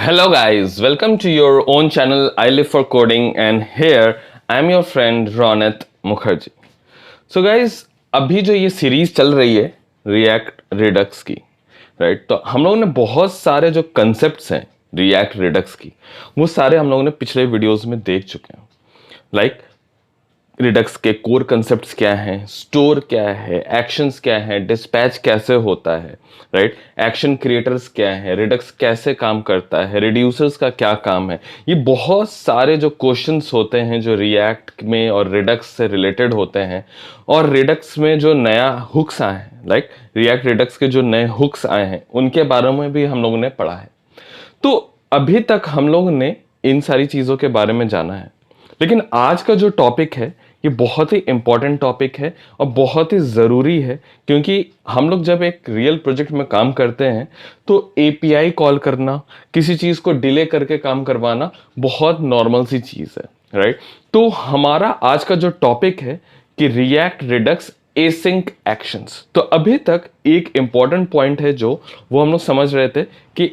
Hello guys, welcome to your own channel I Live for Coding and here I am your friend Ronit Mukherjee. So guys, अभी जो ये series चल रही है react Redux की, right, तो हम लोगों ने बहुत सारे जो कंसेप्ट्स हैं रिएक्ट रिडक्स की वो सारे हम लोगों ने पिछले वीडियोस में देख चुके हैं। लाइक रिडक्स के कोर कंसेप्ट्स क्या हैं, स्टोर क्या है, एक्शंस क्या है, डिस्पैच कैसे होता है, राइट, एक्शन क्रिएटर्स क्या है, रिडक्स कैसे काम करता है, रिड्यूसर्स का क्या काम है। ये बहुत सारे जो क्वेश्चंस होते हैं जो रिएक्ट में और रिडक्स से रिलेटेड होते हैं, और रिडक्स में जो नया हुक्स आए हैं, लाइक रिएक्ट रिडक्स के जो नए हुक्स आए हैं उनके बारे में भी हम लोगों ने पढ़ा है। तो अभी तक हम लोग ने इन सारी चीज़ों के बारे में जाना है, लेकिन आज का जो टॉपिक है ये बहुत ही इंपॉर्टेंट टॉपिक है और बहुत ही ज़रूरी है, क्योंकि हम लोग जब एक रियल प्रोजेक्ट में काम करते हैं तो एपीआई कॉल करना, किसी चीज़ को डिले करके काम करवाना बहुत नॉर्मल सी चीज़ है, राइट। तो हमारा आज का जो टॉपिक है कि रिएक्ट रिडक्स एसिंक एक्शंस। तो अभी तक एक इंपॉर्टेंट पॉइंट है जो वो हम लोग समझ रहे थे कि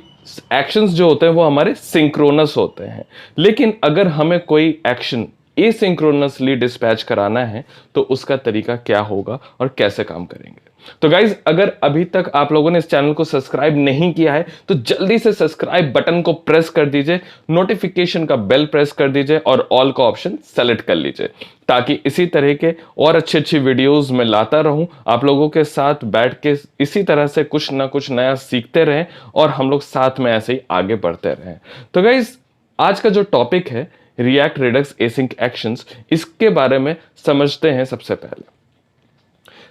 एक्शंस जो होते हैं वो हमारे सिंक्रोनस होते हैं, लेकिन अगर हमें कोई एक्शन एसिंक्रोनसली डिस्पैच कराना है तो उसका तरीका क्या होगा और कैसे काम करेंगे। तो गाइज, अगर अभी तक आप लोगों ने इस चैनल को सब्सक्राइब नहीं किया है तो जल्दी से सब्सक्राइब बटन को प्रेस कर दीजिए, नोटिफिकेशन का बेल प्रेस कर दीजिए और ऑल का ऑप्शन सेलेक्ट कर लीजिए, ताकि इसी तरह के और अच्छी अच्छी वीडियोस मैं लाता रहूं, आप लोगों के साथ बैठ के इसी तरह से कुछ ना कुछ नया सीखते रहें और हम लोग साथ में ऐसे ही आगे बढ़ते रहें। तो गाइज, आज का जो टॉपिक है रिएक्ट रिडक्स एसिंक एक्शंस, इसके बारे में समझते हैं। सबसे पहले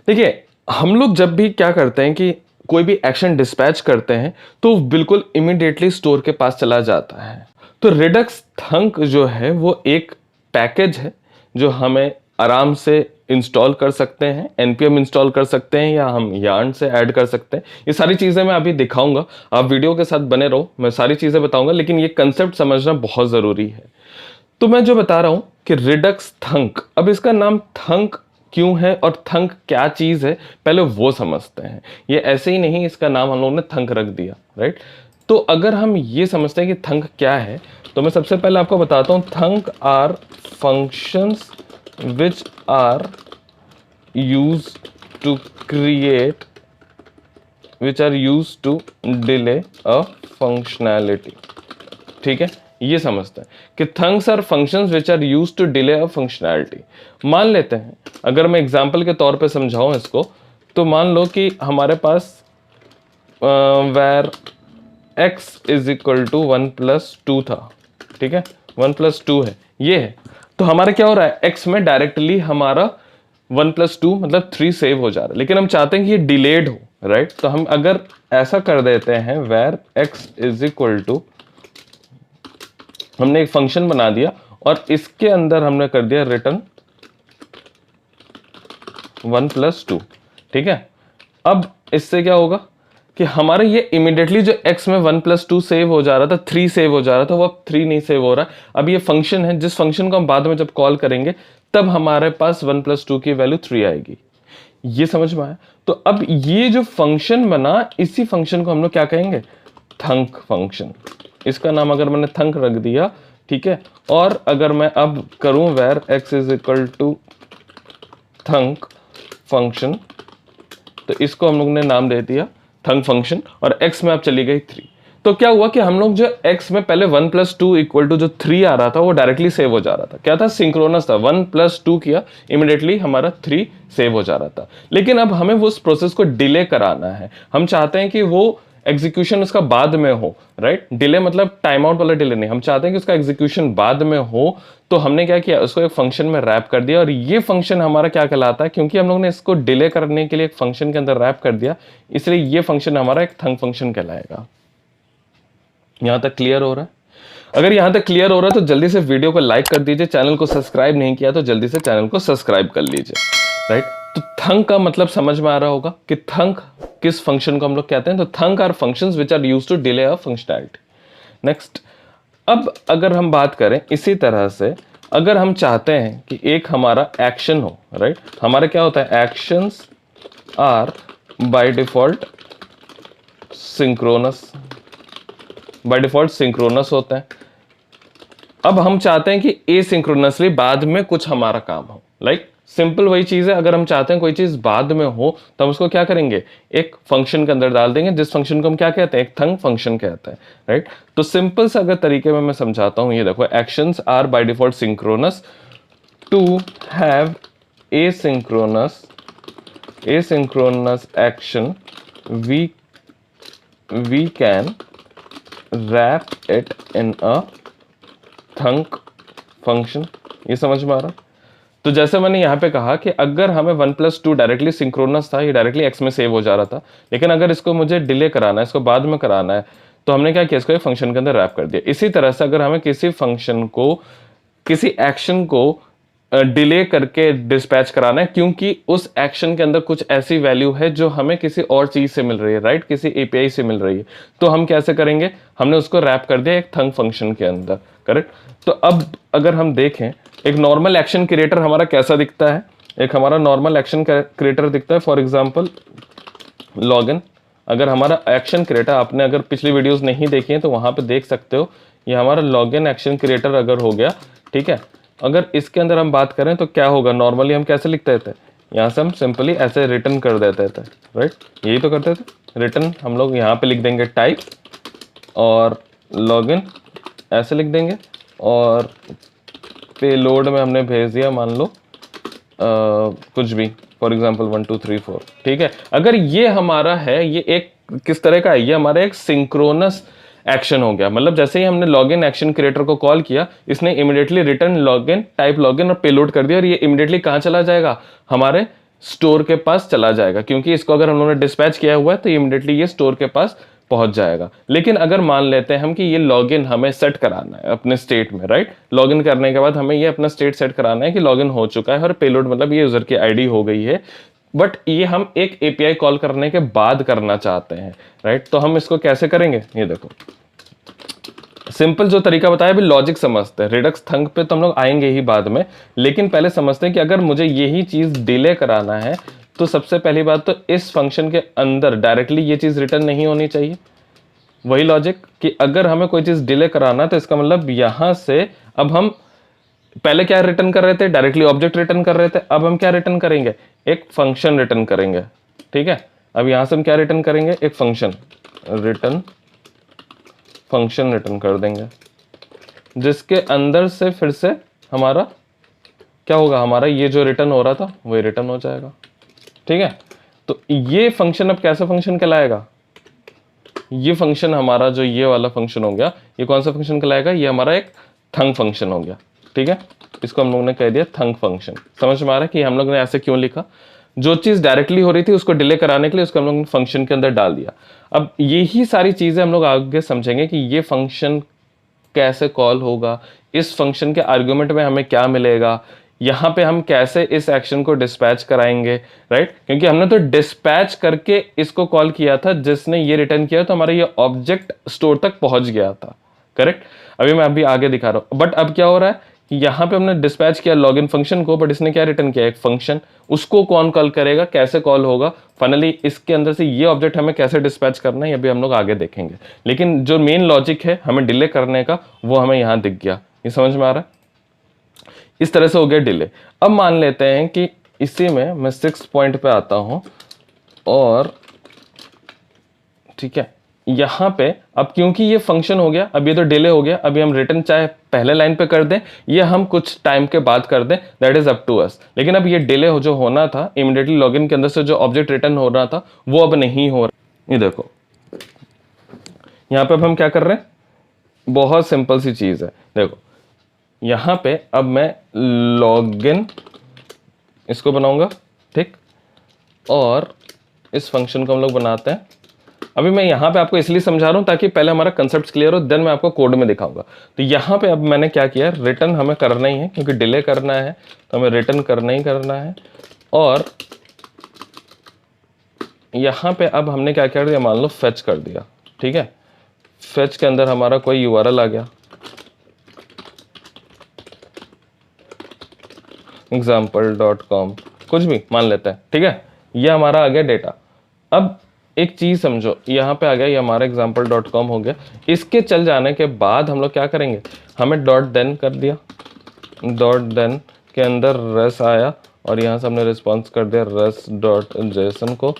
देखिए, हम लोग जब भी क्या करते हैं कि कोई भी एक्शन डिस्पैच करते हैं तो बिल्कुल इमीडिएटली स्टोर के पास चला जाता है। तो रिडक्स थंक जो है वो एक पैकेज है जो हमें आराम से इंस्टॉल कर सकते हैं, npm इंस्टॉल कर सकते हैं या हम yarn से ऐड कर सकते हैं। ये सारी चीज़ें मैं अभी दिखाऊंगा, आप वीडियो के साथ बने रहो, मैं सारी चीज़ें बताऊंगा, लेकिन ये कंसेप्ट समझना बहुत ज़रूरी है। तो मैं जो बता रहा हूं कि रिडक्स थंक, अब इसका नाम थंक क्यों है और थंक क्या चीज है पहले वो समझते हैं। ये ऐसे ही नहीं इसका नाम हम लोगों ने थंक रख दिया, राइट। तो अगर हम ये समझते हैं कि थंक क्या है तो मैं सबसे पहले आपको बताता हूं। Thunk are functions which are use to create which are use to delay a functionality. ठीक है, ये समझते हैं कि thunks are functions which are used to delay a functionality. मान लेते हैं, अगर मैं एग्जांपल के तौर पे समझाऊं इसको, तो मान लो कि हमारे पास where x is equal to 1+2 था, ठीक है, 1+2 है, ये है। तो हमारा क्या हो रहा है, x में डायरेक्टली हमारा 1+2 मतलब 3 सेव हो जा रहा है, लेकिन हम चाहते हैं कि ये डिलेड हो, राइट। तो हम अगर ऐसा कर देते हैं where x is equal to, हमने एक फंक्शन बना दिया और इसके अंदर हमने कर दिया रिटर्न 1+2, ठीक है। अब इससे क्या होगा कि हमारे ये इमीडिएटली जो x में 1+2 सेव हो जा रहा था, 3 सेव हो जा रहा था, वो अब 3 नहीं सेव हो रहा है। अब ये फंक्शन है, जिस फंक्शन को हम बाद में जब कॉल करेंगे तब हमारे पास 1+2 की वैल्यू 3 आएगी। ये समझ में आया? तो अब ये जो फंक्शन बना, इसी फंक्शन को हम लोग क्या कहेंगे, थंक फंक्शन। इसका नाम अगर मैंने थंक रख दिया, ठीक है। और अगर मैं अब करूं where x is equal to thunk function, तो इसको हम लोग ने नाम दे दिया थंक फंक्शन, और x में अब चली गई 3। तो क्या हुआ कि हम लोग जो x में पहले 1+2 इक्वल टू जो 3 आ रहा था वो डायरेक्टली सेव हो जा रहा था। क्या था, सिंक्रोनस था, 1+2 किया इमीडिएटली हमारा 3 सेव हो जा रहा था। लेकिन अब हमें उस प्रोसेस को डिले कराना है, हम चाहते हैं कि वो एग्जीक्यूशन उसका बाद में हो, राइट। डिले मतलब टाइम आउट वाला डिले नहीं, हम चाहते हैं कि उसका एग्जीक्यूशन बाद में हो। तो हमने क्या किया, उसको एक फंक्शन में रैप कर दिया, और ये फंक्शन हमारा क्या कहलाता है, क्योंकि हम लोग ने इसको डिले करने के लिए एक फंक्शन के अंदर रैप कर दिया, इसलिए ये फंक्शन हमारा एक थंक फंक्शन कहलाएगा। यहां तक क्लियर हो रहा है? अगर यहां तक क्लियर हो रहा है तो जल्दी से वीडियो को लाइक कर दीजिए, चैनल को सब्सक्राइब नहीं किया तो जल्दी से चैनल को सब्सक्राइब कर लीजिए, राइट। तो थंक का मतलब समझ में आ रहा होगा कि थंक किस फंक्शन को हम लोग कहते हैं। तो thunk are functions which are used to delay a functionality. Next, अब अगर हम बात करें इसी तरह से, अगर हम चाहते हैं कि एक हमारा एक्शन हो, राइट, हमारा क्या होता है, actions are by default synchronous, by default synchronous होते हैं। अब हम चाहते हैं कि एसिंक्रोनसली बाद में कुछ हमारा काम हो, लाइक सिंपल वही चीज है, अगर हम चाहते हैं कोई चीज बाद में हो तो हम उसको क्या करेंगे, एक फंक्शन के अंदर डाल देंगे, जिस फंक्शन को हम क्या कहते हैं, एक थंग फंक्शन कहते हैं, राइट। तो सिंपल सा अगर तरीके में मैं समझाता हूं, ये देखो, actions are by default synchronous, to have asynchronous action, we can wrap it in a thunk function। ये समझ में आ रहा? तो जैसे मैंने यहाँ पे कहा कि अगर हमें 1+2 डायरेक्टली सिंक्रोनस था, ये डायरेक्टली एक्स में सेव हो जा रहा था, लेकिन अगर इसको मुझे डिले कराना है, इसको बाद में कराना है, तो हमने क्या किया, इसको एक फंक्शन के अंदर रैप कर दिया। इसी तरह से अगर हमें किसी फंक्शन को, किसी एक्शन को डिले करके डिस्पैच कराना है, क्योंकि उस एक्शन के अंदर कुछ ऐसी वैल्यू है जो हमें किसी और चीज से मिल रही है, राइट, किसी एपीआई से मिल रही है, तो हम कैसे करेंगे, हमने उसको रैप कर दिया एक थंग फंक्शन के अंदर, करेक्ट। तो अब अगर हम देखें एक नॉर्मल एक्शन क्रिएटर हमारा कैसा दिखता है, एक हमारा नॉर्मल एक्शन क्रिएटर दिखता है, फॉर एग्जांपल लॉगिन। अगर हमारा एक्शन क्रिएटर, आपने अगर पिछली वीडियोस नहीं देखी हैं तो वहां पे देख सकते हो, ये हमारा लॉगिन एक्शन क्रिएटर अगर हो गया, ठीक है। अगर इसके अंदर हम बात करें तो क्या होगा, नॉर्मली हम कैसे लिखते थे, यहाँ से हम सिंपली ऐसे रिटर्न कर देते थे, राइट, यही तो करते थे, रिटर्न हम लोग यहाँ पे लिख देंगे टाइप, और लॉगिन ऐसे लिख देंगे, और पेलोड में हमने भेज दिया मान लो कुछ भी, फॉर एग्जांपल 1 2 3 4, ठीक है। अगर ये हमारा है, ये एक किस तरह का है, ये हमारा एक सिंक्रोनस एक्शन हो गया। मतलब जैसे ही हमने लॉगिन एक्शन क्रिएटर को कॉल किया, इसने immediately return login, type login और पेलोड कर दिया, और ये इमीडिएटली कहाँ चला जाएगा, हमारे स्टोर के पास चला जाएगा, क्योंकि इसको अगर हम लोगों ने डिस्पैच किया हुआ है तो इमीडिएटली ये स्टोर के पास पहुंच जाएगा। लेकिन अगर मान लेते हैं हम कि ये लॉगिन हमें सेट कराना है अपने स्टेट में, राइट, लॉगिन करने के बाद हमें ये अपना स्टेट सेट कराना है कि लॉगिन हो चुका है, और पेलोड मतलब ये यूजर की आईडी हो गई है, बट ये हम एक एपीआई कॉल करने के बाद करना चाहते हैं, राइट। तो हम इसको कैसे करेंगे, ये देखो, सिंपल जो तरीका बताया, अभी लॉजिक समझते हैं, रिडक्स थंग पे तो हम लोग आएंगे ही बाद में, लेकिन पहले समझते हैं कि अगर मुझे यही चीज डिले कराना है तो सबसे पहली बात तो इस फंक्शन के अंदर डायरेक्टली ये चीज रिटर्न नहीं होनी चाहिए। वही लॉजिक कि अगर हमें कोई चीज डिले कराना है तो इसका मतलब यहां से, अब हम पहले क्या रिटर्न कर रहे थे, डायरेक्टली ऑब्जेक्ट रिटर्न कर रहे थे, अब हम क्या रिटर्न करेंगे, एक फंक्शन रिटर्न करेंगे, ठीक है। अब यहां से हम क्या रिटर्न करेंगे, एक फंक्शन रिटर्न कर देंगे, जिसके अंदर से फिर से हमारा क्या होगा, हमारा ये जो रिटर्न हो रहा था वही रिटर्न हो जाएगा, ठीक है। तो ये फंक्शन अब कैसा फंक्शन कहलाएगा, ये फंक्शन हमारा जो ये वाला फंक्शन हो गया, ये कौन सा फंक्शन कहलाएगा, ये हमारा एक थंग फंक्शन हो गया, ठीक है। इसको हम लोग ने कह दिया थंग फंक्शन। समझ में आ रहा है कि हम लोग ने ऐसे क्यों लिखा, जो चीज डायरेक्टली हो रही थी उसको डिले कराने के लिए उसको हम लोग ने फंक्शन के अंदर डाल दिया। अब यही सारी चीजें हम लोग आगे समझेंगे कि ये फंक्शन कैसे कॉल होगा, इस फंक्शन के आर्गुमेंट में हमें क्या मिलेगा, यहाँ पे हम कैसे इस एक्शन को डिस्पैच कराएंगे, राइट, क्योंकि हमने तो डिस्पैच करके इसको कॉल किया था, जिसने ये रिटर्न किया तो हमारा ये ऑब्जेक्ट स्टोर तक पहुंच गया था, करेक्ट। अभी मैं अभी आगे दिखा रहा हूं, बट अब क्या हो रहा है कि यहाँ पे हमने डिस्पैच किया लॉगिन फंक्शन को, बट इसने क्या रिटर्न किया, एक फंक्शन, उसको कौन कॉल करेगा, कैसे कॉल होगा, फाइनली इसके अंदर से ये ऑब्जेक्ट हमें कैसे डिस्पैच करना है, ये भी हम लोग आगे देखेंगे। लेकिन जो मेन लॉजिक है हमें डिले करने का, वो हमें यहाँ दिख गया। ये समझ में आ रहा है, इस तरह से हो गया डिले। अब मान लेते हैं कि इसी में मैं 6 पॉइंट पे आता हूं, और ठीक है, यहां पे अब क्योंकि ये फंक्शन हो गया, अब ये तो डिले हो गया, अभी हम रिटर्न चाहे पहले लाइन पे कर दें, ये हम कुछ टाइम के बाद कर दें, that is up to us. लेकिन अब ये डिले हो जो होना था, इमीडिएटली लॉगिन के अंदर से जो ऑब्जेक्ट रिटर्न हो रहा था वो अब नहीं हो रहा। ये देखो, यहां पे अब हम क्या कर रहे हैं, बहुत सिंपल सी चीज है, देखो यहां पे अब मैं लॉगिन इसको बनाऊंगा, ठीक, और इस फंक्शन को हम लोग बनाते हैं। अभी मैं यहां पे आपको इसलिए समझा रहा हूं ताकि पहले हमारा कंसेप्ट क्लियर हो, देन मैं आपको कोड में दिखाऊंगा। तो यहां पे अब मैंने क्या किया, रिटर्न हमें करना ही है, क्योंकि डिले करना है तो हमें रिटर्न करना ही करना है। और यहां पे अब हमने क्या कर दिया, मान लो फेच कर दिया, ठीक है। फेच के अंदर हमारा कोई यूआरएल आ गया, example.com, कुछ भी मान लेते हैं, ठीक है। ये हमारा आ गया डेटा। अब एक चीज़ समझो, यहाँ पे आ गया, ये हमारा example.com हो गया। इसके चल जाने के बाद हम लोग क्या करेंगे, हमें डॉट देन कर दिया, डॉट देन के अंदर रस आया और यहाँ से हमने रिस्पॉन्स कर दिया रस डॉट जेसन को,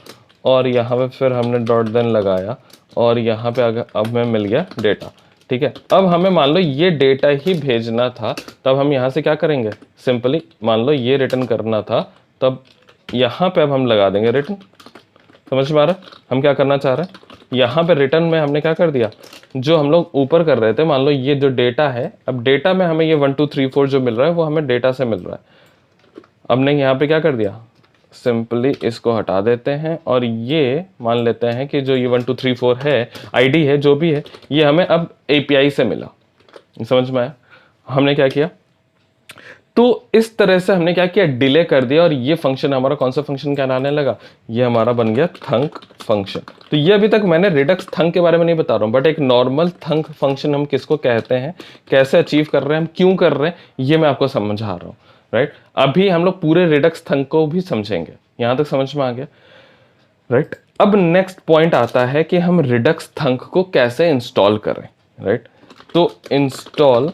और यहाँ पे फिर हमने डॉट देन लगाया और यहाँ पे अब हमें मिल गया डेटा। ठीक है, अब हमें मान लो ये डेटा ही भेजना था, तब हम यहाँ से क्या करेंगे, सिंपली मान लो ये रिटर्न करना था, तब यहाँ पे अब हम लगा देंगे रिटर्न। समझ में आ रहा है हम क्या करना चाह रहे हैं। यहाँ पे रिटर्न में हमने क्या कर दिया, जो हम लोग ऊपर कर रहे थे, मान लो ये जो डेटा है, अब डेटा में हमें ये 1 2 3 4 जो मिल रहा है वो हमें डेटा से मिल रहा है। अब नहीं, यहाँ पे क्या कर दिया, सिंपली इसको हटा देते हैं और ये मान लेते हैं कि जो ये 1 2 3 4 है, आईडी है, जो भी है, ये हमें अब एपीआई से मिला। समझ में आया हमने क्या किया। तो इस तरह से हमने क्या किया, डिले कर दिया, और ये फंक्शन हमारा कौन सा फंक्शन कहलाने लगा, ये हमारा बन गया थंक फंक्शन। तो ये अभी तक मैंने रिडक्स थंक के बारे में नहीं बता रहा हूँ, बट एक नॉर्मल थंक फंक्शन हम किसको कहते हैं, कैसे अचीव कर रहे हैं, हम क्यों कर रहे हैं, ये मैं आपको समझा रहा हूँ। राइट, अभी हम लोग पूरे रिडक्स थंक को भी समझेंगे। यहां तक समझ में आ गया। राइट, अब नेक्स्ट पॉइंट आता है कि हम रिडक्स थंक को कैसे इंस्टॉल करें। राइट, तो इंस्टॉल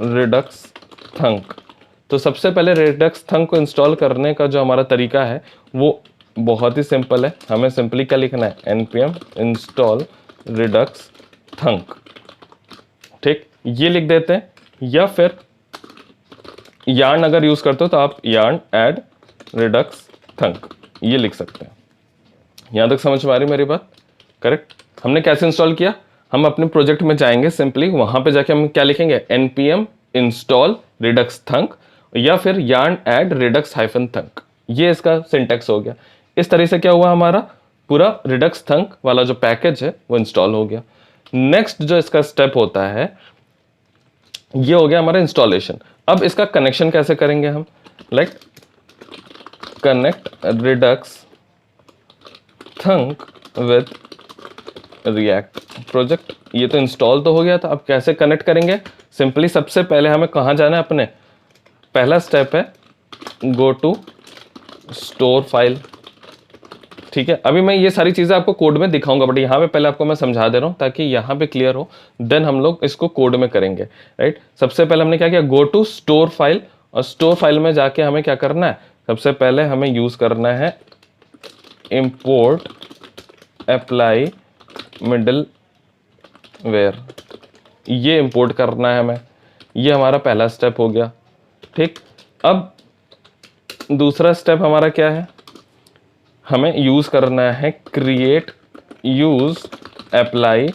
रिडक्स थंक, तो सबसे पहले रिडक्स थंक को इंस्टॉल करने का जो हमारा तरीका है वो बहुत ही सिंपल है। हमें सिंपली क्या लिखना है, npm इंस्टॉल रिडक्स थंक। ठीक, ये लिख देते हैं, या फिर yarn अगर यूज करते हो तो आप yarn add redux thunk ये लिख सकते हैं। यहां तक समझ में आ रही मेरी बात, करेक्ट। हमने कैसे इंस्टॉल किया, हम अपने प्रोजेक्ट में जाएंगे, सिंपली वहां पे जाके हम क्या लिखेंगे, npm install redux thunk या फिर yarn add redux thunk। ये इसका सिंटेक्स हो गया। इस तरह से क्या हुआ, हमारा पूरा redux thunk वाला जो पैकेज है वो इंस्टॉल हो गया। नेक्स्ट जो इसका स्टेप होता है, ये हो गया हमारा इंस्टॉलेशन। अब इसका कनेक्शन कैसे करेंगे हम, like connect Redux थंक with react project. ये तो इंस्टॉल तो हो गया था, अब कैसे कनेक्ट करेंगे, सिंपली सबसे पहले हमें कहाँ जाना है, अपने पहला स्टेप है गो टू स्टोर फाइल। ठीक है, अभी मैं ये सारी चीज़ें आपको कोड में दिखाऊंगा, बट यहाँ पे पहले आपको मैं समझा दे रहा हूँ ताकि यहाँ पे क्लियर हो, देन हम लोग इसको कोड में करेंगे। राइट, सबसे पहले हमने क्या किया, गो टू स्टोर फाइल, और स्टोर फाइल में जाके हमें क्या करना है, सबसे पहले हमें यूज़ करना है इम्पोर्ट अप्लाई मिडल वेयर, ये इम्पोर्ट करना है हमें। ये हमारा पहला स्टेप हो गया। ठीक, अब दूसरा स्टेप हमारा क्या है, हमें यूज करना है create use apply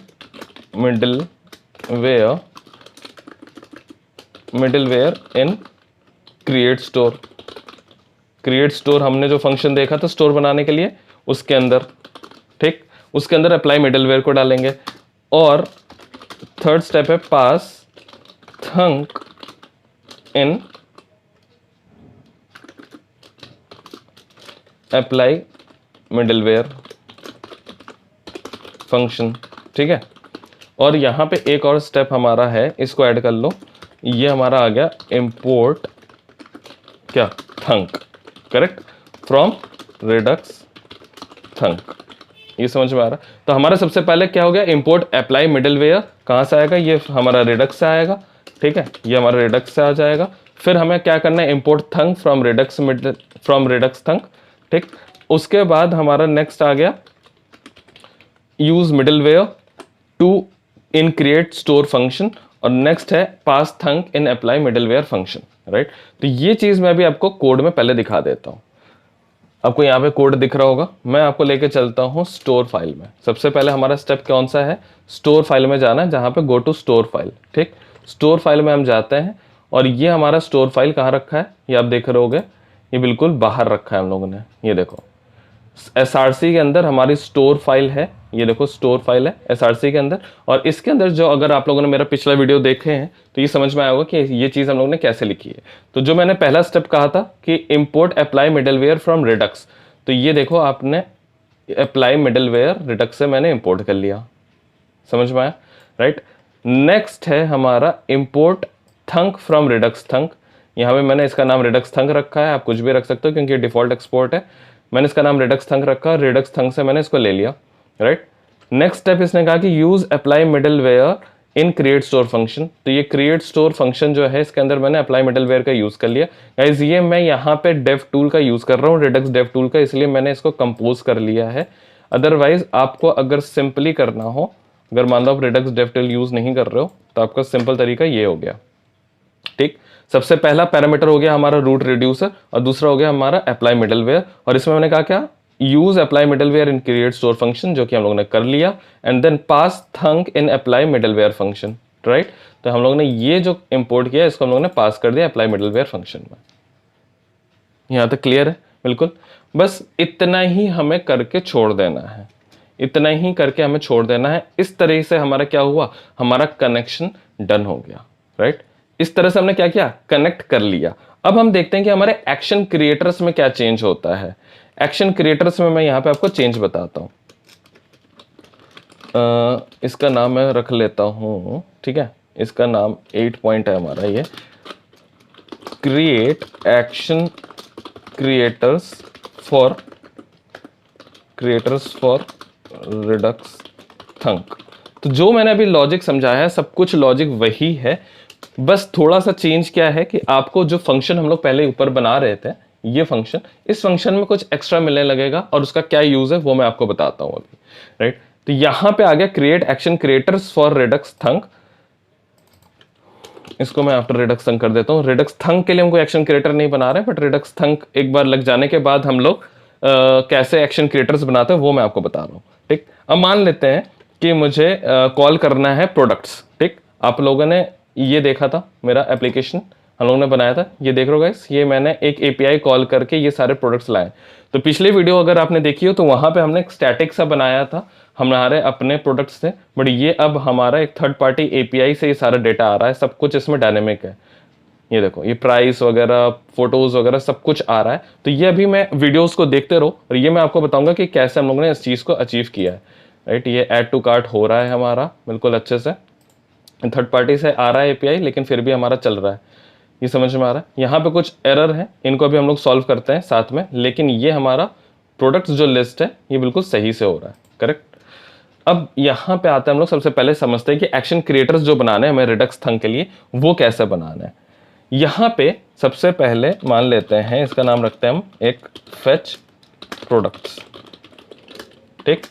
middleware in create store. Create store हमने जो फंक्शन देखा था स्टोर बनाने के लिए, उसके अंदर, ठीक, उसके अंदर अप्लाई मिडलवेयर को डालेंगे। और थर्ड स्टेप है pass thunk in apply middleware function. ठीक है, और यहाँ पे एक और स्टेप हमारा है, इसको ऐड कर लो, ये हमारा आ गया इंपोर्ट क्या थंक, करेक्ट, फ्रॉम रिडक्स थंक। ये समझ में आ रहा। तो हमारा सबसे पहले क्या हो गया, इंपोर्ट अप्लाई मिडलवेयर कहाँ से आएगा, ये हमारा रिडक्स से आएगा। ठीक है, ये हमारा रिडक्स से आ जाएगा। फिर हमें क्या करना है, import thunk from Redux thunk. ठीक, उसके बाद हमारा नेक्स्ट आ गया use middleware to in create store function, और नेक्स्ट है pass thunk in apply middleware function. Right, तो ये चीज मैं भी आपको कोड में पहले दिखा देता हूं। आपको यहाँ पे कोड दिख रहा होगा, मैं आपको लेके चलता हूँ स्टोर फाइल में। सबसे पहले हमारा स्टेप कौन सा है, स्टोर फाइल में जाना है, जहाँ पे गो टू स्टोर फाइल। ठीक, स्टोर फाइल में हम जाते हैं, और ये हमारा स्टोर फाइल कहाँ रखा है, ये आप देख रहे होगे, ये बिल्कुल बाहर रखा है हम लोगों ने। ये देखो एसआरसी के अंदर हमारी स्टोर फाइल है, ये देखो स्टोर फाइल है एसआरसी के अंदर। और इसके अंदर जो, अगर आप लोगों ने मेरा पिछला वीडियो देखे हैं तो ये समझ में आया होगा कि ये चीज़ हम लोगों ने कैसे लिखी है। तो जो मैंने पहला स्टेप कहा था कि import apply middleware from Redux, तो ये देखो आपने अप्लाई मिडलवेयर रिडक्स से मैंने इंपोर्ट कर लिया। समझ में आया, राइट। नेक्स्ट है हमारा इंपोर्ट थंक फ्रॉम रिडक्स थंक। यहाँ पे मैंने इसका नाम रिडक्स थंक रखा है, आप कुछ भी रख सकते हो क्योंकि डिफॉल्ट एक्सपोर्ट है। मैंने इसका नाम रिडक्स थंक रखा, रिडक्स थंक से मैंने इसको ले लिया। राइट। नेक्स्ट स्टेप इसने कहा कि use apply middleware in create store function. तो ये क्रिएट स्टोर फंक्शन जो है इसके अंदर मैंने अप्लाई मिडलवेयर का यूज कर लिया। गाइस ये मैं यहाँ पे डेव टूल का यूज कर रहा हूँ, रिडक्स डेव टूल का, इसलिए मैंने इसको कंपोज कर लिया है। अदरवाइज आपको अगर सिंपली करना हो, अगर मान लो आप रिडक्स डेव टूल यूज नहीं कर रहे हो, तो आपका सिंपल तरीका ये हो गया। ठीक, सबसे पहला पैरामीटर हो गया हमारा रूट रिड्यूसर और दूसरा हो गया हमारा अप्लाई मिडलवेयर। और इसमें मैंने कहा क्या, use apply middleware in create store function, जो कि हम लोगों ने कर लिया, and then pass thunk in apply middleware function, right. तो हम लोगों ने ये जो इंपोर्ट किया इसको हम लोगों ने पास कर दिया अप्लाई मिडलवेयर फंक्शन में। यहां तक क्लियर है? बिल्कुल, बस इतना ही हमें करके छोड़ देना है, इतना ही करके हमें छोड़ देना है। इस तरह से हमारा क्या हुआ, हमारा कनेक्शन डन हो गया, राइट। इस तरह से हमने क्या किया, कनेक्ट कर लिया। अब हम देखते हैं कि हमारे एक्शन क्रिएटर्स में क्या चेंज होता है। एक्शन क्रिएटर्स में मैं यहां पे आपको चेंज बताता हूं। इसका नाम मैं रख लेता हूं, ठीक है, इसका नाम 8 पॉइंट है हमारा, ये create action creators for Redux thunk. तो जो मैंने अभी लॉजिक समझाया है सब कुछ लॉजिक वही है, बस थोड़ा सा चेंज क्या है कि आपको जो फंक्शन हम लोग पहले ऊपर बना रहे थे, ये फंक्शन, इस फंक्शन में कुछ एक्स्ट्रा मिलने लगेगा और उसका क्या यूज है वो मैं आपको बताता हूं अभी, राइट। तो यहां पे आ गया create action creators for Redux thunk. इसको मैं आफ्टर रिडक्स थंक कर देता हूं। रिडक्स थंक के लिए हम कोई एक्शन क्रिएटर नहीं बना रहे, बट रिडक्स थंक एक बार लग जाने के बाद हम लोग कैसे एक्शन क्रिएटर्स बनाते हैं वो मैं आपको बता रहा हूं, ठीक। अब मान लेते हैं कि मुझे कॉल करना है प्रोडक्ट्स, ठीक। आप लोगों ने ये देखा था, मेरा एप्लीकेशन हम लोगों ने बनाया था, ये देख रहे हो गाइस, ये मैंने एक एपीआई कॉल करके ये सारे प्रोडक्ट्स लाए। तो पिछली वीडियो अगर आपने देखी हो तो वहां पे हमने एक स्टैटिक सा बनाया था, हमारे अपने प्रोडक्ट्स थे, बट ये अब हमारा एक थर्ड पार्टी एपीआई से ये सारा डेटा आ रहा है, सब कुछ इसमें डायनेमिक है। ये देखो, ये प्राइस वगैरह, फोटोज वगैरह सब कुछ आ रहा है। तो ये अभी मैं वीडियोस को देखते रहो और ये मैं आपको बताऊंगा कि कैसे हम लोगों ने इस चीज को अचीव किया है, राइट। ये ऐड टू कार्ट हो रहा है हमारा बिल्कुल अच्छे से, थर्ड पार्टी से आ रहा है एपीआई, लेकिन फिर भी हमारा चल रहा है। ये समझ में आ रहा है? यहाँ पे कुछ एरर है, इनको अभी हम लोग सॉल्व करते हैं साथ में, लेकिन ये हमारा प्रोडक्ट्स जो लिस्ट है ये बिल्कुल सही से हो रहा है, करेक्ट। अब यहाँ पे आते हैं हम लोग, सबसे पहले समझते हैं कि एक्शन क्रिएटर्स जो बनाने हैं हमें रिडक्स थंक के लिए, वो कैसे बनाना है। यहाँ पे सबसे पहले मान लेते हैं, इसका नाम रखते हैं हम एक फेच प्रोडक्ट्स, ठीक।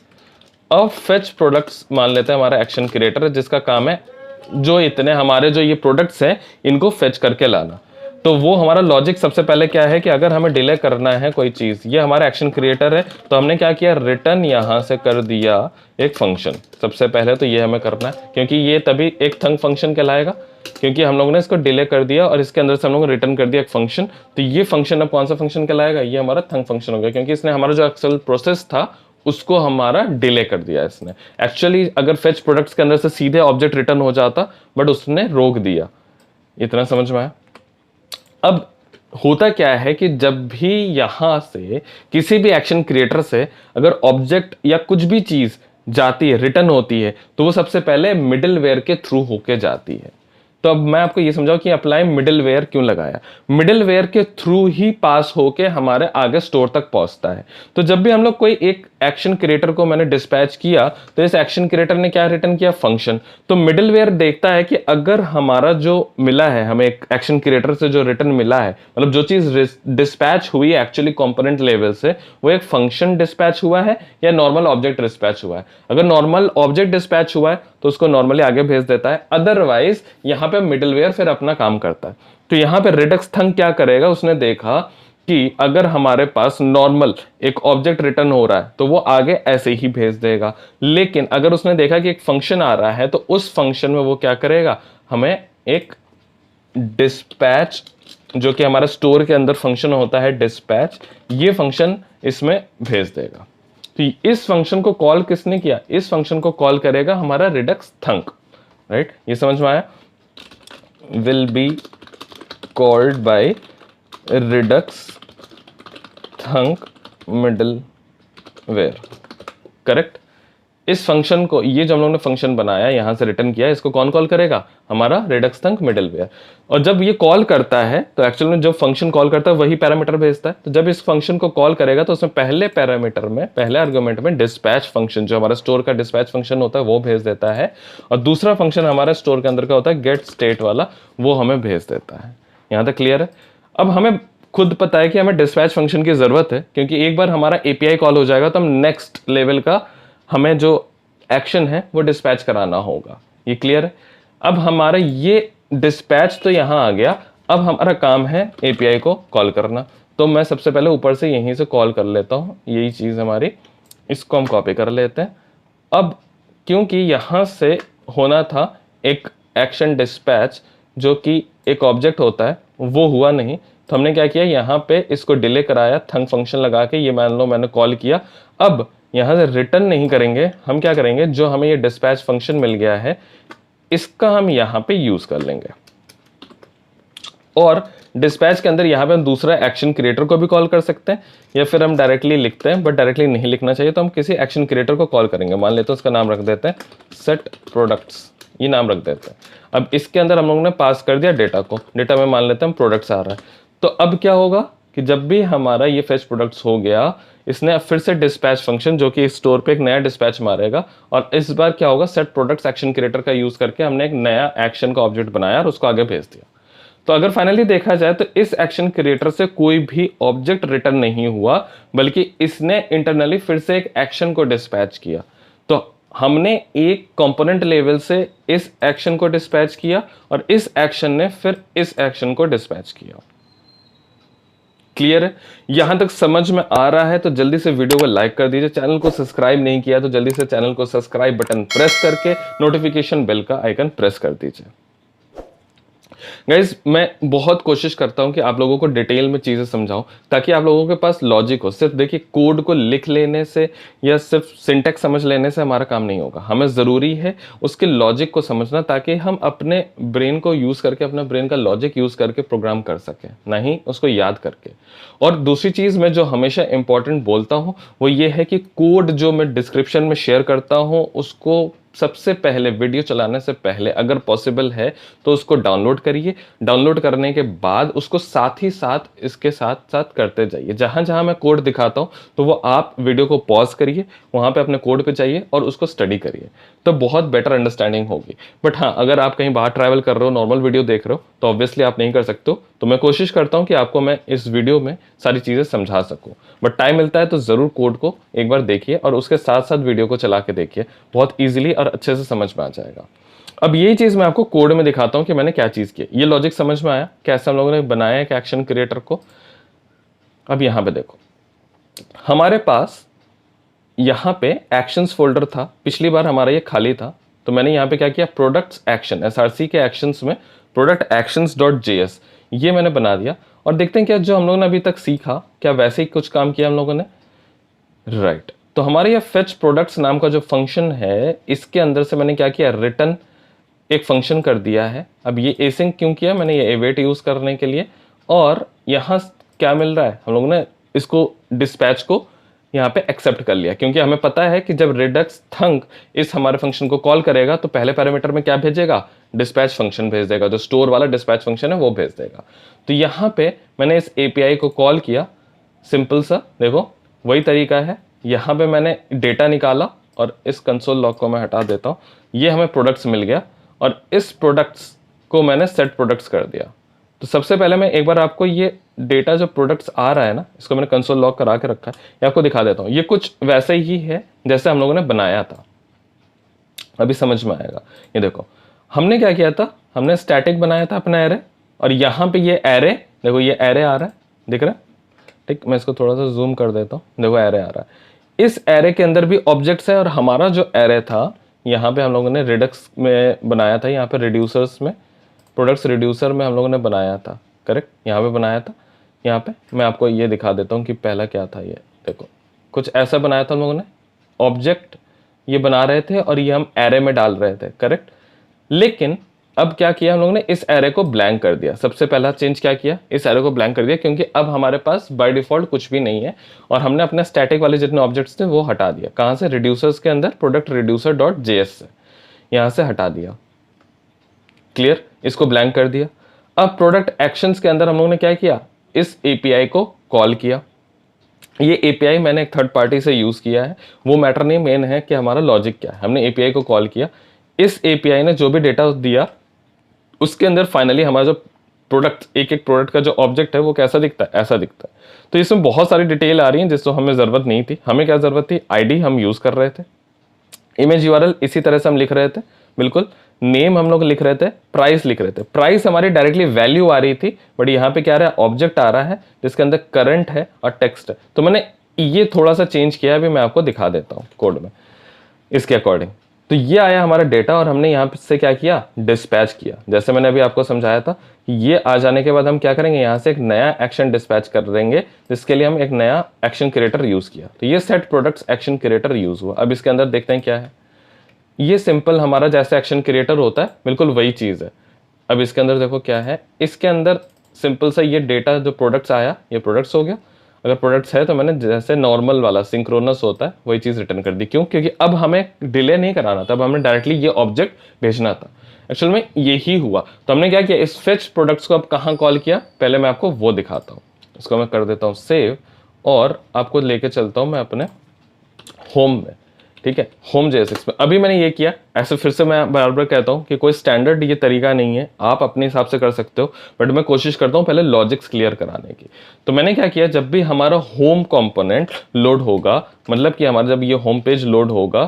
अब फेच प्रोडक्ट्स मान लेते हैं हमारा एक्शन क्रिएटर है, जिसका काम है जो इतने हमारे जो ये प्रोडक्ट्स हैं इनको फेच करके लाना। तो वो हमारा लॉजिक सबसे पहले क्या है कि अगर हमें डिले करना है कोई चीज, ये हमारा एक्शन क्रिएटर है, तो हमने क्या किया, रिटर्न यहां से कर दिया एक फंक्शन। सबसे पहले तो ये हमें करना है, क्योंकि ये तभी एक थंक फंक्शन कहलाएगा, क्योंकि हम लोगों ने इसको डिले कर दिया और इसके अंदर से हम लोग रिटर्न कर दिया एक फंक्शन। तो ये फंक्शन अब कौन सा फंक्शन कहलाएगा, ये हमारा थंक फंक्शन हो गया, क्योंकि इसने हमारा जो एक्चुअल प्रोसेस था उसको हमारा डिले कर दिया इसने। एक्चुअली अगर फेच प्रोडक्ट्स के अंदर से सीधे ऑब्जेक्ट रिटर्न हो जाता, बट उसने रोक दिया। इतना समझ में आया? अब होता क्या है कि जब भी यहां से किसी भी एक्शन क्रिएटर से अगर ऑब्जेक्ट या कुछ भी चीज जाती है, रिटर्न होती है, तो वो सबसे पहले मिडिलवेयर के थ्रू होके जाती है। तो अब मैं आपको ये समझाऊं कि अप्लाई मिडिलवेयर क्यों लगाया। मिडिलवेयर के थ्रू ही पास होके हमारे आगे स्टोर तक पहुंचता है। तो जब भी हम लोग कोई एक एक्शन क्रिएटर को मैंने डिस्पैच किया, तो इस एक्शन क्रिएटर ने क्या रिटर्न किया, फंक्शन। तो मिडिलवेयर देखता है कि अगर हमारा जो मिला है, हमें एक एक्शन क्रिएटर से जो रिटर्न मिला है, मतलब जो चीज डिस्पैच हुई है एक्चुअली कंपोनेंट लेवल से, वो एक फंक्शन डिस्पैच हुआ है या नॉर्मल ऑब्जेक्ट डिस्पैच हुआ है। अगर नॉर्मल ऑब्जेक्ट डिस्पैच हुआ है तो उसको नॉर्मली आगे भेज देता है, अदरवाइज यहां पे मिडिलवेयर फिर अपना काम करता है। तो यहां पे रिडक्स थंक क्या करेगा, उसने देखा कि अगर हमारे पास नॉर्मल एक ऑब्जेक्ट रिटर्न हो रहा है तो वो आगे ऐसे ही भेज देगा, लेकिन अगर उसने देखा कि एक फंक्शन आ रहा है तो उस फंक्शन में वो क्या करेगा, हमें एक डिस्पैच, जो कि हमारा स्टोर के अंदर फंक्शन होता है डिस्पैच, ये फंक्शन इसमें भेज देगा। तो इस फंक्शन को कॉल किसने किया, इस फंक्शन को कॉल करेगा हमारा रिडक्स थंक, राइट। ये समझ में आया? Will be called by Redux थंक middleware, correct. इस फंक्शन को, ये जो हम लोगों ने फंक्शन बनाया यहां से रिटर्न किया, इसको कौन कॉल करेगा? हमारा रेडक्स थंक मिडलवेयर। और जब ये कॉल करता है तो एक्चुअल में जो फंक्शन कॉल करता है वही पैरामीटर भेजता है। तो जब इस फंक्शन को कॉल करेगा तो उसमें पहले पैरामीटर में, पहले आर्गुमेंट में डिस्पैच फंक्शन, जो हमारा स्टोर का डिस्पैच फंक्शन होता है वो भेज देता है, और दूसरा फंक्शन हमारा स्टोर के अंदर का होता है गेट स्टेट वाला, वो हमें भेज देता है। यहां तक क्लियर है? अब हमें खुद पता है कि हमें डिस्पैच फंक्शन की जरूरत है, क्योंकि एक बार हमारा एपीआई कॉल हो जाएगा तो हम नेक्स्ट लेवल का हमें जो एक्शन है वो डिस्पैच कराना होगा। ये क्लियर है? अब हमारा ये डिस्पैच तो यहां आ गया, अब हमारा काम है एपीआई को कॉल करना। तो मैं सबसे पहले ऊपर से यहीं से कॉल कर लेता हूं, यही चीज हमारी, इसको हम कॉपी कर लेते हैं। अब क्योंकि यहां से होना था एक एक्शन डिस्पैच जो कि एक ऑब्जेक्ट होता है, वो हुआ नहीं, तो हमने क्या किया, यहाँ पे इसको डिले कराया, थंक फंक्शन लगा के, ये मान लो मैंने कॉल किया। अब यहाँ से रिटर्न नहीं करेंगे, हम क्या करेंगे, जो हमें ये डिस्पैच फंक्शन मिल गया है इसका हम यहाँ पे यूज कर लेंगे। और डिस्पैच के अंदर यहाँ पे हम दूसरा एक्शन क्रिएटर को भी कॉल कर सकते हैं, या फिर हम डायरेक्टली लिखते हैं, बट डायरेक्टली नहीं लिखना चाहिए, तो हम किसी एक्शन क्रिएटर को कॉल करेंगे। मान लेते हैं उसका नाम रख देते हैं सेट प्रोडक्ट्स, ये नाम रख देते हैं। अब इसके अंदर हम लोगों ने पास कर दिया डेटा को, डेटा में मान लेते हैं हम प्रोडक्ट्स आ रहा है। तो अब क्या होगा कि जब भी हमारा ये फेच प्रोडक्ट्स हो गया, इसने अब फिर से डिस्पैच फंक्शन जो कि स्टोर पे एक नया डिस्पैच मारेगा, और इस बार क्या होगा, सेट प्रोडक्ट्स एक्शन क्रिएटर का यूज करके हमने एक नया एक्शन का ऑब्जेक्ट बनाया और उसको आगे भेज दिया। तो अगर फाइनली देखा जाए तो इस एक्शन क्रिएटर से कोई भी ऑब्जेक्ट रिटर्न नहीं हुआ, बल्कि इसने इंटरनली फिर से एक एक्शन को डिस्पैच किया। तो हमने एक कंपोनेंट लेवल से इस एक्शन को डिस्पैच किया, और इस एक्शन ने फिर इस एक्शन को डिस्पैच किया। क्लियर है? यहां तक समझ में आ रहा है तो जल्दी से वीडियो को लाइक कर दीजिए। चैनल को सब्सक्राइब नहीं किया तो जल्दी से चैनल को सब्सक्राइब बटन प्रेस करके नोटिफिकेशन बेल का आइकन प्रेस कर दीजिए। गाइज, मैं बहुत कोशिश करता हूं कि आप लोगों को डिटेल में चीजें समझाऊं, ताकि आप लोगों के पास लॉजिक हो। सिर्फ देखिए, कोड को लिख लेने से या सिर्फ सिंटैक्स समझ लेने से हमारा काम नहीं होगा। हमें जरूरी है उसके लॉजिक को समझना, ताकि हम अपने ब्रेन को यूज करके, अपने ब्रेन का लॉजिक यूज करके प्रोग्राम कर सकें, नहीं उसको याद करके। और दूसरी चीज मैं जो हमेशा इंपॉर्टेंट बोलता हूं वो ये है कि कोड जो मैं डिस्क्रिप्शन में शेयर करता हूं उसको सबसे पहले, वीडियो चलाने से पहले अगर पॉसिबल है तो उसको डाउनलोड करिए। डाउनलोड करने के बाद उसको साथ ही साथ इसके साथ साथ करते जाइए। जहां जहां मैं कोड दिखाता हूं तो वो आप वीडियो को पॉज करिए, वहां पे अपने कोड पे जाइए और उसको स्टडी करिए, तो बहुत बेटर अंडरस्टैंडिंग होगी। बट हाँ, अगर आप कहीं बाहर ट्रैवल कर रहे हो, नॉर्मल वीडियो देख रहे हो, तो ऑब्वियसली आप नहीं कर सकते हो। तो मैं कोशिश करता हूं कि आपको मैं इस वीडियो में सारी चीजें समझा सकूं। बट टाइम मिलता है तो जरूर कोड को एक बार देखिए और उसके साथ साथ वीडियो को चला के देखिए, बहुत ईजिली और अच्छे से समझ में आ जाएगा। अब यही चीज मैं आपको कोड में दिखाता हूं कि मैंने क्या चीज की। ये लॉजिक समझ में आया कैसे हम लोगों ने बनाया एक एक्शन क्रिएटर को? अब यहां पे देखो, हमारे पास यहां पे एक्शंस फोल्डर था, पिछली बार हमारा ये खाली था, तो मैंने यहां पे क्या किया, प्रोडक्ट्स एक्शन, एसआरसी के एक्शंस में प्रोडक्ट एक्शंस डॉट जेएस ये मैंने बना दिया। और देखते हैं क्या जो हम लोगों ने अभी तक सीखा, क्या वैसे ही कुछ काम किया हम लोगों ने? राइट। तो हमारे ये फेच प्रोडक्ट्स नाम का जो फंक्शन है, इसके अंदर से मैंने क्या किया, रिटर्न एक फंक्शन कर दिया है। अब ये एसिंक क्यों किया मैंने, ये अवेट यूज करने के लिए। और यहां क्या मिल रहा है, हम लोगों ने इसको डिस्पैच को यहाँ पे एक्सेप्ट कर लिया, क्योंकि हमें पता है कि जब रेडक्स थंक इस हमारे फंक्शन को कॉल करेगा तो पहले पैरामीटर में क्या भेजेगा, डिस्पैच फंक्शन भेज देगा, जो स्टोर वाला डिस्पैच फंक्शन है वो भेज देगा। तो यहाँ पे मैंने इस एपीआई को कॉल किया, सिंपल सा, देखो वही तरीका है। यहाँ पे मैंने डेटा निकाला और इस कंसोल लॉग को मैं हटा देता हूँ, ये हमें प्रोडक्ट्स मिल गया और इस प्रोडक्ट्स को मैंने सेट प्रोडक्ट्स कर दिया। तो सबसे पहले मैं एक बार आपको ये डेटा जो प्रोडक्ट्स आ रहा है ना, इसको मैंने कंसोल लॉग करा के रखा है, ये आपको दिखा देता हूँ। ये कुछ वैसे ही है जैसे हम लोगों ने बनाया था, अभी समझ में आएगा। ये देखो हमने क्या किया था, हमने स्टैटिक बनाया था अपना एरे, और यहाँ पे ये एरे, देखो ये एरे आ रहा है, दिख रहा है? ठीक, मैं इसको थोड़ा सा जूम कर देता हूँ, देखो एरे आ रहा है। इस एरे के अंदर भी ऑब्जेक्ट्स है, और हमारा जो एरे था यहाँ पे हम लोगों ने रिडक्स में बनाया था, यहाँ पे रिड्यूसर्स में, प्रोडक्ट्स रिड्यूसर में हम लोगों ने बनाया था, करेक्ट, यहाँ पे बनाया था। यहाँ पे मैं आपको ये दिखा देता हूँ कि पहला क्या था। ये देखो कुछ ऐसा बनाया था हम लोगों ने, ऑब्जेक्ट ये बना रहे थे और ये हम एरे में डाल रहे थे, करेक्ट। लेकिन अब क्या किया हम लोगों ने, इस एरे को ब्लैंक कर दिया। सबसे पहला चेंज क्या किया, इस एरे को ब्लैंक कर दिया, क्योंकि अब हमारे पास बाय डिफॉल्ट कुछ भी नहीं है और हमने अपने स्टैटिक वाले जितने ऑब्जेक्ट्स थे वो हटा दिया। कहाँ से, रिड्यूसर्स के अंदर प्रोडक्ट रिड्यूसर डॉट जेएस से, यहाँ से हटा दिया। क्लियर, इसको ब्लैंक कर दिया। अब प्रोडक्ट एक्शंस के अंदर हम लोगों ने क्या किया, इस एपीआई को कॉल किया। ये एपीआई मैंने एक थर्ड पार्टी से यूज किया है, वो मैटर नहीं, मेन है कि हमारा लॉजिक क्या है। हमने एपीआई को कॉल किया, इस एपीआई ने जो भी डेटा दिया उसके अंदर फाइनली हमारा जो प्रोडक्ट, एक एक प्रोडक्ट का जो ऑब्जेक्ट है वो कैसा दिखता है, ऐसा दिखता है। तो इसमें बहुत सारी डिटेल आ रही है जिसको हमें जरूरत नहीं थी। हमें क्या जरूरत थी, आईडी हम यूज कर रहे थे, इमेज यूआरएल इसी तरह से हम लिख रहे थे, बिल्कुल नेम हम लोग लिख रहे थे, प्राइस लिख रहे थे। प्राइस हमारी डायरेक्टली वैल्यू आ रही थी, बट यहाँ पे क्या आ रहा है, ऑब्जेक्ट आ रहा है जिसके अंदर करंट है और टेक्स्ट है। तो मैंने ये थोड़ा सा चेंज किया, अभी मैं आपको दिखा देता हूँ कोड में इसके अकॉर्डिंग। तो ये आया हमारा डेटा और हमने यहाँ से क्या किया, डिस्पैच किया। जैसे मैंने अभी आपको समझाया था, ये आ जाने के बाद हम क्या करेंगे, यहाँ से एक नया एक्शन डिस्पैच कर देंगे, जिसके लिए हम एक नया एक्शन क्रिएटर यूज किया। तो ये set products action creator use हुआ। अब इसके अंदर देखते हैं क्या है, ये सिंपल हमारा जैसे एक्शन क्रिएटर होता है बिल्कुल वही चीज है। अब इसके अंदर देखो क्या है, इसके अंदर सिंपल सा ये डेटा जो प्रोडक्ट्स आया, ये प्रोडक्ट्स हो गया। अगर प्रोडक्ट्स है तो मैंने जैसे नॉर्मल वाला सिंक्रोनस होता है वही चीज रिटर्न कर दी। क्यों, क्योंकि अब हमें डिले नहीं कराना था, अब हमें डायरेक्टली ये ऑब्जेक्ट भेजना था। एक्चुअल में यही हुआ। तो हमने क्या किया, इस फेच प्रोडक्ट्स को अब कहाँ कॉल किया, पहले मैं आपको वो दिखाता हूँ। इसको मैं कर देता हूँ सेव और आपको लेके चलता हूँ मैं अपने होम में। ठीक है, होम JSX में अभी मैंने ये किया। ऐसे फिर से मैं बार बार कहता हूँ कि कोई स्टैंडर्ड ये तरीका नहीं है, आप अपने हिसाब से कर सकते हो, बट मैं कोशिश करता हूँ पहले लॉजिक्स क्लियर कराने की। तो मैंने क्या किया, जब भी हमारा होम कंपोनेंट लोड होगा, मतलब कि हमारा जब ये होम पेज लोड होगा,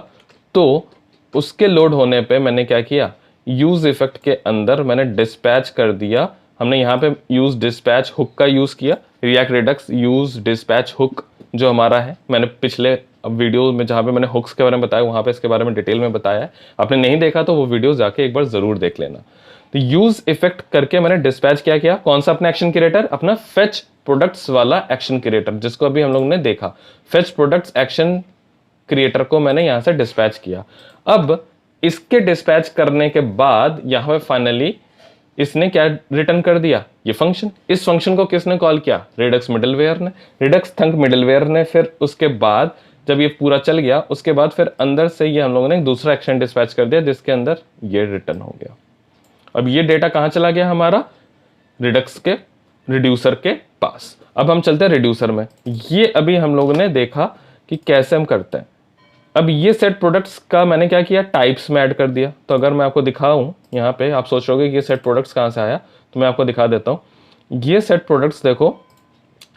तो उसके लोड होने पे मैंने क्या किया, यूज इफेक्ट के अंदर मैंने डिस्पैच कर दिया। हमने यहाँ पे यूज डिस्पैच हुक का यूज किया, react Redux use dispatch hook जो हमारा है। मैंने पिछले वीडियो में जहाँ पे मैंने हुक्स के बारे में बताया, वहाँ पे इसके बारे में डिटेल में बताया है। आपने नहीं देखा तो वो वीडियो जाके एक बार जरूर देख लेना। तो यूज इफेक्ट करके मैंने डिस्पैच क्या किया, कौन सा अपना एक्शन क्रिएटर, अपना फेच प्रोडक्ट्स वाला एक्शन क्रिएटर, जिसको अभी हम लोगों ने देखा। फेच प्रोडक्ट्स एक्शन क्रिएटर को मैंने यहाँ से डिस्पैच किया। अब इसके डिस्पैच करने के बाद यहाँ पे फाइनली इसने क्या रिटर्न कर दिया, ये फंक्शन। इस फंक्शन को किसने कॉल किया, रिडक्स मिडलवेयर ने, रिडक्स थंक मिडलवेयर ने। फिर उसके बाद जब ये पूरा चल गया, उसके बाद फिर अंदर से ये हम लोगों ने एक दूसरा एक्शन डिस्पैच कर दिया, जिसके अंदर ये रिटर्न हो गया। अब ये डेटा कहाँ चला गया, हमारा रिडक्स के रिड्यूसर के पास। अब हम चलते हैं रिड्यूसर में। ये अभी हम लोगों ने देखा कि कैसे हम करते हैं। अब ये सेट प्रोडक्ट्स का मैंने क्या किया, टाइप्स में ऐड कर दिया। तो अगर मैं आपको दिखाऊं, यहाँ पे आप सोच रहे हो कि ये सेट प्रोडक्ट्स कहाँ से आया, तो मैं आपको दिखा देता हूँ। ये सेट प्रोडक्ट्स देखो,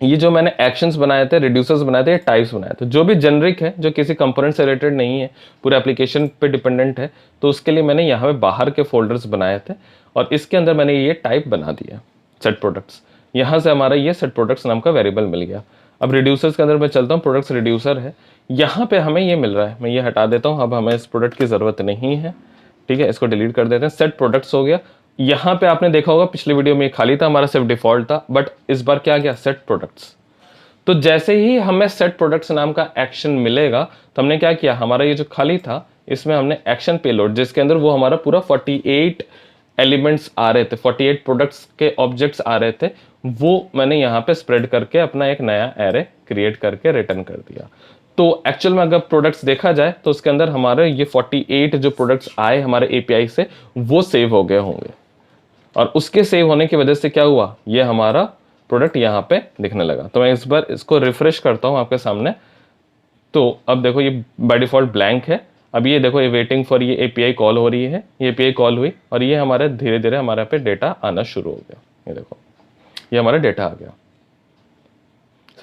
ये जो मैंने एक्शंस बनाए थे, रिड्यूसर्स बनाए थे, ये टाइप्स बनाए थे। जो भी जेनरिक है, जो किसी कंपोनेंट से रिलेटेड नहीं है, पूरे एप्लीकेशन पे डिपेंडेंट है, तो उसके लिए मैंने यहाँ पे बाहर के फोल्डर्स बनाए थे और इसके अंदर मैंने ये टाइप बना दिया सेट प्रोडक्ट्स। यहाँ से हमारा ये सेट प्रोडक्ट्स नाम का वेरिएबल मिल गया। अब रिड्यूसर्स के अंदर मैं चलता हूँ, प्रोडक्ट्स रिड्यूसर है, यहाँ पे हमें ये मिल रहा है। मैं ये हटा देता हूँ, अब हमें इस प्रोडक्ट की जरूरत नहीं है। ठीक है, इसको डिलीट कर देते हैं। सेट प्रोडक्ट्स हो गया। यहाँ पे आपने देखा होगा पिछले वीडियो में खाली था, हमारा सिर्फ डिफॉल्ट था, बट इस बार क्या आ गया, सेट प्रोडक्ट्स। तो जैसे ही हमें सेट प्रोडक्ट्स नाम का एक्शन मिलेगा, तो हमने क्या किया, हमारा ये जो खाली था इसमें हमने एक्शन पेलोड, जिसके अंदर वो हमारा पूरा 48 एलिमेंट्स आ रहे थे, 48 प्रोडक्ट्स के ऑब्जेक्ट्स आ रहे थे, वो मैंने यहाँ पे स्प्रेड करके अपना एक नया एरे क्रिएट करके रिटर्न कर दिया। तो एक्चुअल में अगर प्रोडक्ट्स देखा जाए तो उसके अंदर हमारे ये 48 जो प्रोडक्ट्स आए हमारे एपीआई से, वो सेव हो गए होंगे। और उसके सेव होने की वजह से क्या हुआ, ये हमारा प्रोडक्ट यहाँ पे दिखने लगा। तो मैं इस बार इसको रिफ्रेश करता हूँ आपके सामने। तो अब देखो ये बाय डिफॉल्ट ब्लैंक है। अब ये देखो, ये वेटिंग फॉर ये एपीआई कॉल हो रही है, ये एपीआई कॉल हुई और ये हमारे धीरे धीरे हमारे यहाँ पे डेटा आना शुरू हो गया। ये देखो, ये हमारा डेटा आ गया।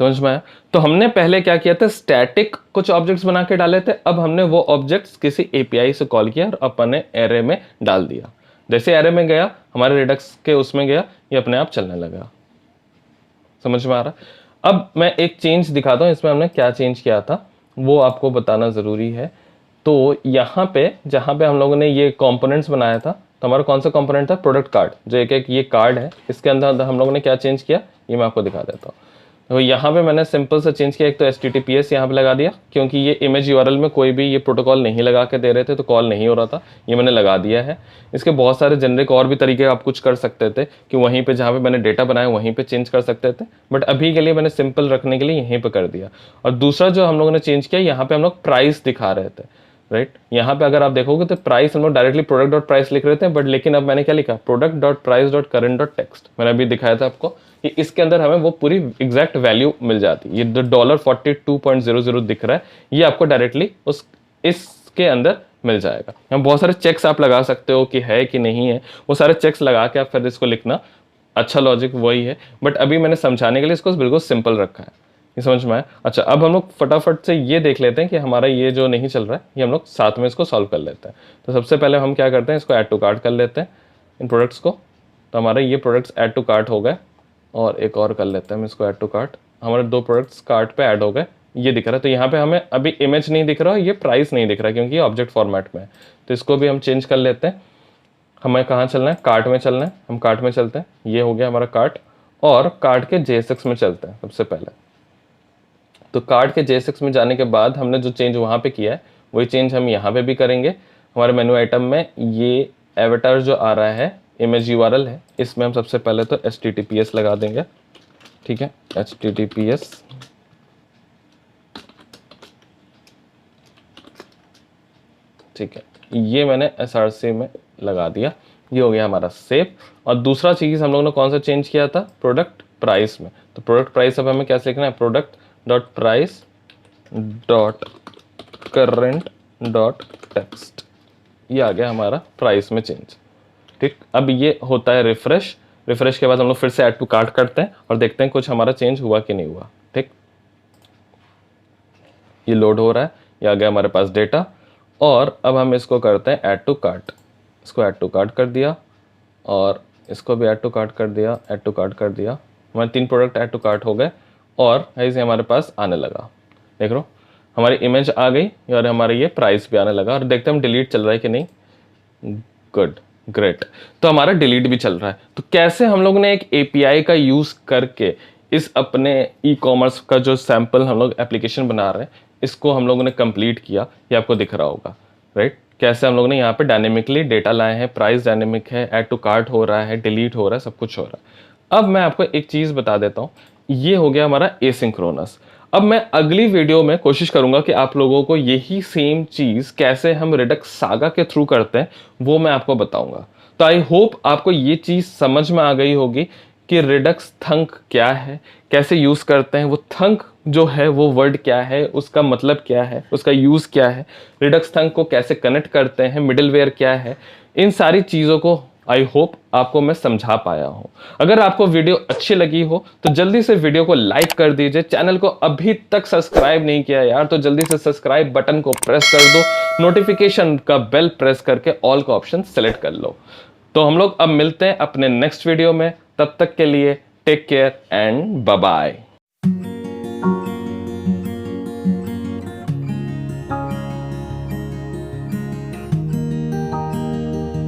समझ में आया? तो हमने पहले क्या किया था, स्टैटिक कुछ ऑब्जेक्ट्स बना के डाले थे। अब हमने वो ऑब्जेक्ट्स किसी एपीआई से कॉल किया और अपने एरे में डाल दिया। जैसे एरे में गया, हमारे रिडक्स के उसमें गया, ये अपने आप चलने लगा। समझ में आ रहा? अब मैं एक चेंज दिखाता हूँ, इसमें हमने क्या चेंज किया था वो आपको बताना ज़रूरी है। तो यहाँ पे जहाँ पे हम लोगों ने ये कंपोनेंट्स बनाया था, तो हमारा कौन सा कंपोनेंट था, प्रोडक्ट कार्ड। जो एक एक ये कार्ड है, इसके अंदर हम लोगों ने क्या चेंज किया, ये मैं आपको दिखा देता हूँ। तो यहाँ पे मैंने सिंपल सा चेंज किया, एक तो HTTPS यहाँ पे लगा दिया, क्योंकि ये इमेज URL में कोई भी ये प्रोटोकॉल नहीं लगा के दे रहे थे तो कॉल नहीं हो रहा था, ये मैंने लगा दिया है। इसके बहुत सारे जेनरिक और भी तरीके आप कुछ कर सकते थे कि वहीं पे जहाँ पे मैंने डेटा बनाया वहीं पे चेंज कर सकते थे, बट अभी के लिए मैंने सिंपल रखने के लिए यहीं पे कर दिया। और दूसरा जो हम लोगों ने चेंज किया, यहाँ पे हम लोग प्राइस दिखा रहे थे, राइट। यहाँ पे अगर आप देखोगे तो प्राइस हम लोग डायरेक्टली प्रोडक्ट डॉट प्राइस लिख रहे थे, बट लेकिन अब मैंने क्या लिखा, product dot price dot current dot text. मैंने अभी दिखाया था आपको कि इसके अंदर हमें वो पूरी एग्जैक्ट वैल्यू मिल जाती है। ये $42.00 दिख रहा है, ये आपको डायरेक्टली उस इसके अंदर मिल जाएगा। यहाँ बहुत सारे चेक्स आप लगा सकते हो कि है कि नहीं है, वो सारे चेक्स लगा के आप फिर इसको लिखना, अच्छा लॉजिक वही है, बट अभी मैंने समझाने के लिए इसको बिल्कुल सिंपल रखा है। ये समझ में आया? अच्छा, अब हम लोग फटाफट से ये देख लेते हैं कि हमारा ये जो नहीं चल रहा है, ये हम लोग साथ में इसको सॉल्व कर लेते हैं। तो सबसे पहले हम क्या करते हैं, इसको ऐड टू कार्ट कर लेते हैं इन प्रोडक्ट्स को। तो हमारे ये प्रोडक्ट्स ऐड टू कार्ट हो गए, और एक और कर लेते हैं हम इसको ऐड टू कार्ट। हमारे 2 प्रोडक्ट्स कार्ट पे ऐड हो गए, ये दिख रहा है। तो यहाँ पे हमें अभी इमेज नहीं दिख रहा है, ये प्राइस नहीं दिख रहा है क्योंकि ये ऑब्जेक्ट फॉर्मेट में है। तो इसको भी हम चेंज कर लेते हैं। हमें कहाँ चलना है, कार्ट में चलना है, हम कार्ट में चलते हैं। ये हो गया हमारा कार्ट, और कार्ट के JSX में चलते हैं सबसे पहले। तो कार्ट के JSX में जाने के बाद हमने जो चेंज वहाँ पे किया है वही चेंज हम यहाँ पे भी करेंगे। हमारे मेनू आइटम में ये एवेटार जो आ रहा है, इमेज URL है, इसमें हम सबसे पहले तो HTTPS लगा देंगे, ठीक है, HTTPS। ठीक है, ये मैंने SRC में लगा दिया, ये हो गया हमारा सेव। और दूसरा चीज़ हम लोगों ने कौन सा चेंज किया था, प्रोडक्ट प्राइस में। तो प्रोडक्ट प्राइस अब हमें कैसे लिखना है, product dot price dot current dot text. ये आ गया हमारा प्राइस में चेंज, ठीक। अब ये होता है रिफ्रेश। रिफ्रेश के बाद हम लोग फिर से ऐड टू कार्ट करते हैं और देखते हैं कुछ हमारा चेंज हुआ कि नहीं हुआ, ठीक। ये लोड हो रहा है, ये आ गया हमारे पास डेटा। और अब हम इसको करते हैं ऐड टू कार्ट। इसको ऐड टू कार्ट कर दिया, और इसको भी ऐड टू कार्ट कर दिया, ऐड टू कार्ट कर दिया। हमारे 3 प्रोडक्ट ऐड टू कार्ट हो गए, और ऐसे हमारे पास आने लगा, देख लो हमारी इमेज आ गई और हमारे ये प्राइस भी आने लगा। और देखते हैं हम डिलीट चल रहा है कि नहीं। Good, great. तो हमारा डिलीट भी चल रहा है। तो कैसे हम लोग ने एक API का यूज़ करके इस अपने ई-कॉमर्स का जो सैम्पल हम लोग एप्लीकेशन बना रहे हैं, इसको हम लोगों ने कंप्लीट किया, ये आपको दिख रहा होगा, राइट। कैसे हम लोग ने यहाँ पे डायनेमिकली डेटा लाए हैं, प्राइस डायनेमिक है, ऐड टू कार्ट हो रहा है, डिलीट हो रहा है, सब कुछ हो रहा है। अब मैं आपको एक चीज़ बता देता हूँ, ये हो गया हमारा एसिंक्रोनस। अब मैं अगली वीडियो में कोशिश करूंगा कि आप लोगों को यही सेम चीज़ कैसे हम रिडक्स सागा के थ्रू करते हैं वो मैं आपको बताऊंगा। तो आई होप आपको ये चीज़ समझ में आ गई होगी कि रिडक्स थंक क्या है, कैसे यूज़ करते हैं, वो थंक जो है वो वर्ड क्या है, उसका मतलब क्या है, उसका यूज़ क्या है, रिडक्स थंक को कैसे कनेक्ट करते हैं, मिडिलवेयर क्या है, इन सारी चीज़ों को आई होप आपको मैं समझा पाया हूं। अगर आपको वीडियो अच्छी लगी हो तो जल्दी से वीडियो को लाइक कर दीजिए। चैनल को अभी तक सब्सक्राइब नहीं किया यार, तो जल्दी से सब्सक्राइब बटन को प्रेस कर दो, नोटिफिकेशन का बेल प्रेस करके ऑल का ऑप्शन सेलेक्ट कर लो। तो हम लोग अब मिलते हैं अपने नेक्स्ट वीडियो में, तब तक के लिए take care and bye bye.